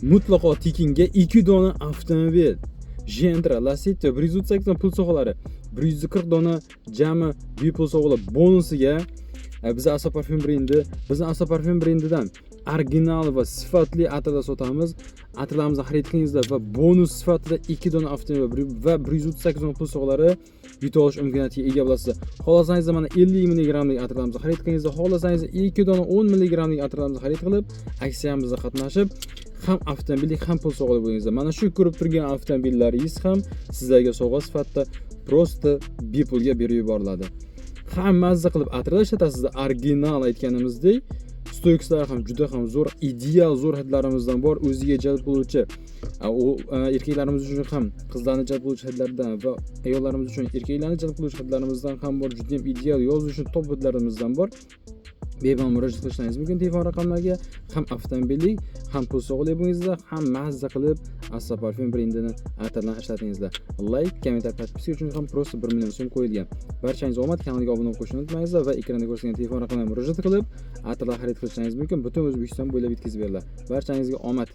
mutlaqo tekinga 2 dona avtomobil. Gentra, Lacetti 180 pul so'g'alari, 140 dona jami bepul sovg'alar bonusiga biz Asa Parfum brendi, bizni Asa Parfum brendidan original va sifatli atirlar sotamiz. Atirlarimizni xarid qilingizlar va bonus sifatida 2 dona avtomobil va 138 dona pul sovg'alari yutib olish imkoniyatiga ega bo'lasiz. Xohlasangiz mana 50 mg lik atirlarimizni xarid qilingizlar, xohlasangiz 2 dona 10 mg lik atirlarimizni xarid qilib, aksiyamizda qatnashib ham avtomobillik ham pul sovg'a bo'lingizlar. Mana shu ko'rib turgan avtomobillaringiz ham sizlarga sovg'a sifatida prosta bepulga berib yuboriladi. Ham mazza qilib atirlar ishlatasizlar. Original aytganimizdek, stoyklar ham juda ham zo'r, ideal zo'r hidlarimizdan bor, o'ziga jalb qiluvchi, erkaklarimiz uchun ham qizlarni jalb qiluvchi hidlardan va ayollarimiz uchun erkaklarni jalb qiluvchi hidlarimizdan ham bor, juda ham ideal yoz uchun top hidlarimizdan bor. Bemalol murojaat qilishingiz mumkin telefon raqamlariga. Ham avtomobillik, ham pul sog'lik bo'lingizlar, ham mazza qilib Asa Parfum brendini atirlarni ishlatingizlar. Like, kommentar, podpiska uchun ham prosta 1 million so'm qo'yilgan. Barchangiz omad, kanalga obuna bo'lib qo'shishni unutmangizlar va ekranda ko'rsatilgan telefon raqamlariga murojaat qilib atirlar xarid qilishingiz mumkin. Butun O'zbekiston bo'ylab yetkazib beriladi. Barchangizga omad.